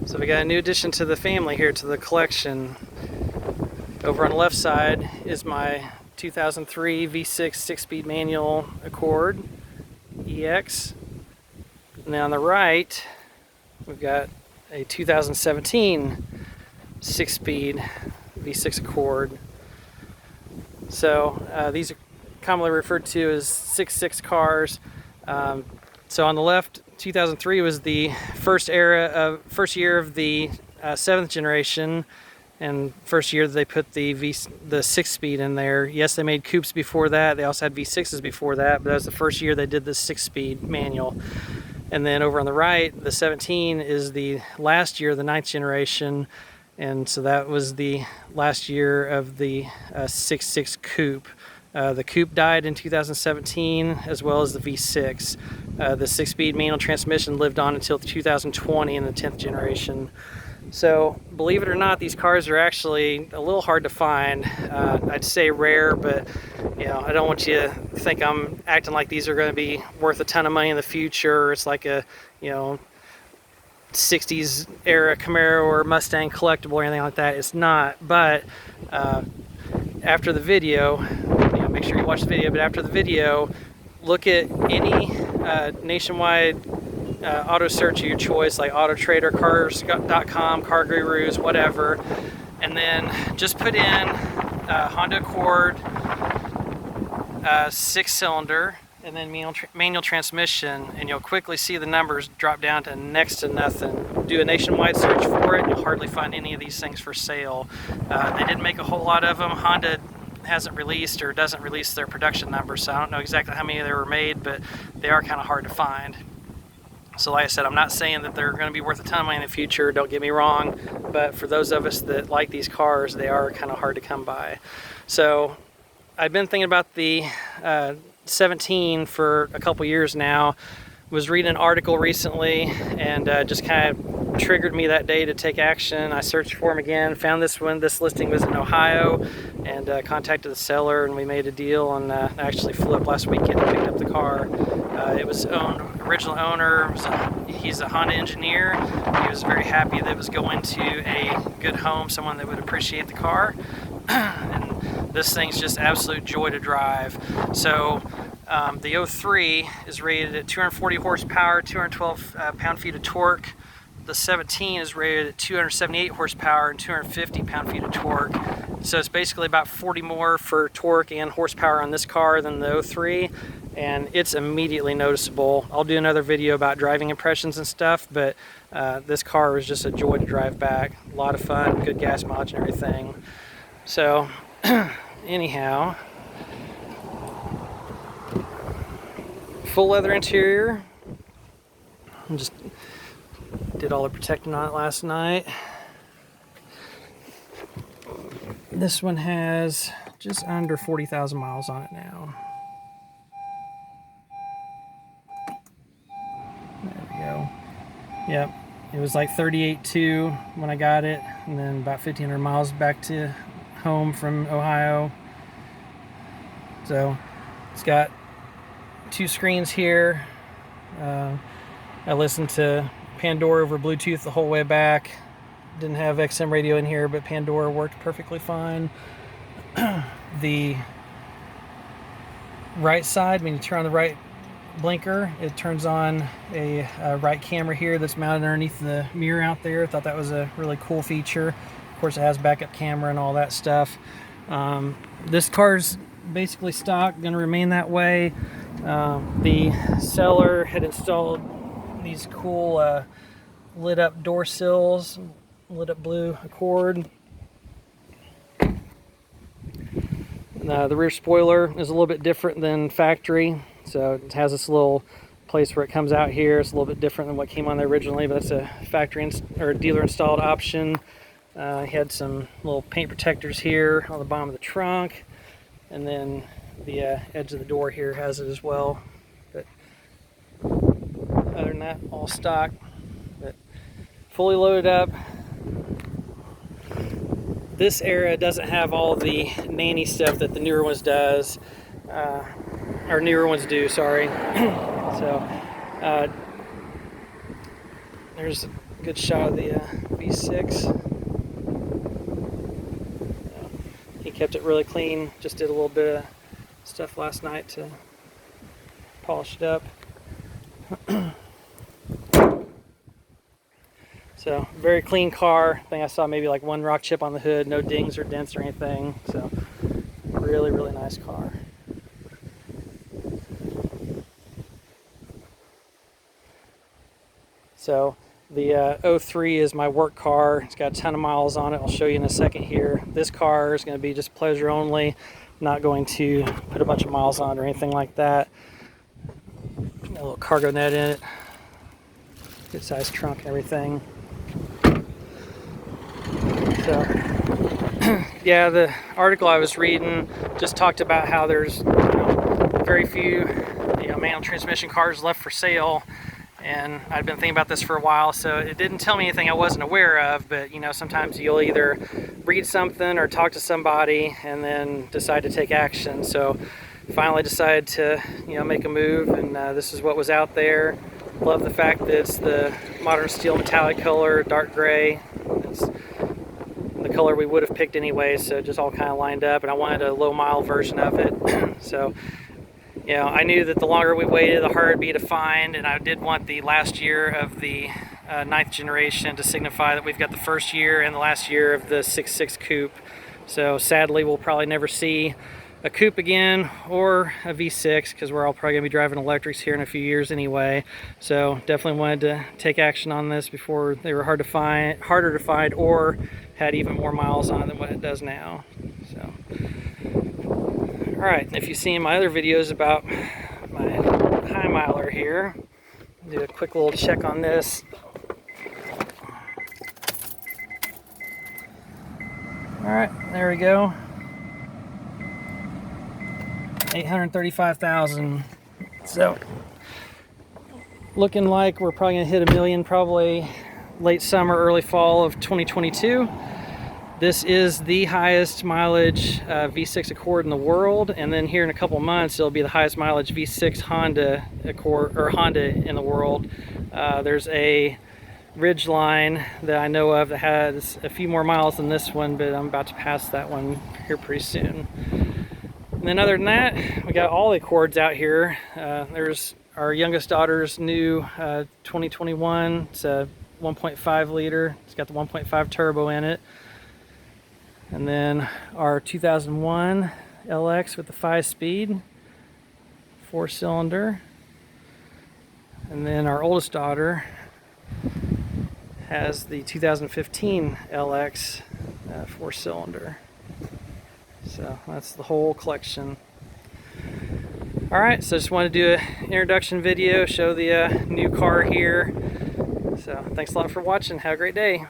So we got a new addition to the family here, to the collection. Over on the left side is my 2003 V6 6-speed manual Accord EX. And then on the right, we've got a 2017 6-speed V6 Accord. So these are commonly referred to as 6.6 cars. So on the left, 2003 was the first year of the 7th generation, and first year that they put the 6-speed in there. Yes, they made coupes before that. They also had V6s before that, but that was the first year they did the 6-speed manual. And then over on the right, the 17 is the last year of the 9th generation, and so that was the last year of the 6.6 coupe. The coupe died in 2017, as well as the V6. The 6-speed manual transmission lived on until 2020 in the 10th generation. So, believe it or not, these cars are actually a little hard to find. I'd say rare, but I don't want you to think I'm acting like these are going to be worth a ton of money in the future. It's like a 60s era Camaro or Mustang collectible or anything like that. It's not. But after the video, make sure you watch the video. But after the video, look at any nationwide auto search of your choice, like Auto Trader, Cars.com, Car Gurus, whatever, and then just put in Honda Accord 6-cylinder and then manual transmission, and you'll quickly see the numbers drop down to next to nothing. Do a nationwide search for it, and you'll hardly find any of these things for sale. They didn't make a whole lot of them. Honda hasn't released or doesn't release their production numbers, so I don't know exactly how many there were made, but they are kind of hard to find. So like I said, I'm not saying that they're going to be worth a ton of money in the future, don't get me wrong, but for those of us that like these cars, they are kind of hard to come by. So I've been thinking about the 17 for a couple years now. Was reading an article recently, and just kind of triggered me that day to take action. I searched for them again, found this one. This listing was in Ohio, and contacted the seller, and we made a deal, and actually flew up last weekend and picked up the car. It was original owner, he's a Honda engineer. He was very happy that it was going to a good home, someone that would appreciate the car. And this thing's just absolute joy to drive. So the 03 is rated at 240 horsepower, 212 pound-feet of torque. The 17 is rated at 278 horsepower and 250 pound-feet of torque. So it's basically about 40 more for torque and horsepower on this car than the 03, and it's immediately noticeable. I'll do another video about driving impressions and stuff, but this car was just a joy to drive back. A lot of fun, good gas mileage and everything. So anyhow, full leather interior. I just did all the protecting on it last night. This one has just under 40,000 miles on it now. There we go. Yep, it was like 38.2 when I got it, and then about 1,500 miles back to home from Ohio. So it's got 2 screens here. I listened to Pandora over Bluetooth the whole way back. Didn't have XM radio in here, but Pandora worked perfectly fine. The right side, when you turn on the right blinker, it turns on a right camera here that's mounted underneath the mirror out there. I thought that was a really cool feature. Of course, it has backup camera and all that stuff. This car's basically stock, going to remain that way. The seller had installed these cool lit up door sills, lit up blue Accord. The rear spoiler is a little bit different than factory, so it has this little place where it comes out here. It's a little bit different than what came on there originally, but that's a factory or dealer installed option. He had some little paint protectors here on the bottom of the trunk, and then the edge of the door here has it as well. But other than that, all stock, but fully loaded up. This era doesn't have all the nanny stuff that the newer ones does, or newer ones do, sorry. So there's good shot of the V6. He kept it really clean, just did a little bit of stuff last night to polish it up. So, very clean car. I think I saw maybe like one rock chip on the hood, no dings or dents or anything. So, really, really nice car. So, the 03 is my work car. It's got a ton of miles on it. I'll show you in a second here. This car is going to be just pleasure only. Not going to put a bunch of miles on it or anything like that. Got a little cargo net in it. Good sized trunk and everything. So, yeah, the article I was reading just talked about how there's very few manual transmission cars left for sale. And I'd been thinking about this for a while, so it didn't tell me anything I wasn't aware of, but sometimes you'll either read something or talk to somebody and then decide to take action. So finally decided to make a move, and this is what was out there. Love the fact that it's the modern steel metallic color, dark gray. It's the color we would have picked anyway, so it just all kind of lined up, and I wanted a low mile version of it. So I knew that the longer we waited, the harder it'd be to find, and I did want the last year of the 9th generation to signify that we've got the first year and the last year of the 6.6 coupe. So sadly, we'll probably never see a coupe again or a V6 because we're all probably going to be driving electrics here in a few years anyway. So definitely wanted to take action on this before they were harder to find, or had even more miles on it than what it does now. So. Alright, if you've seen my other videos about my high miler here, do a quick little check on this. Alright, there we go. 835,000. So, looking like we're probably going to hit 1 million probably late summer, early fall of 2022. This is the highest mileage V6 Accord in the world, and then here in a couple months it'll be the highest mileage V6 Honda Accord, or Honda in the world. There's a Ridgeline that I know of that has a few more miles than this one, but I'm about to pass that one here pretty soon. And then other than that, we got all the Accords out here. There's our youngest daughter's new 2021. It's a 1.5 liter. It's got the 1.5 turbo in it. And then our 2001 LX with the 5-speed, 4-cylinder. And then our oldest daughter has the 2015 LX 4-cylinder. So that's the whole collection. Alright, so just wanted to do an introduction video, show the new car here. So thanks a lot for watching. Have a great day.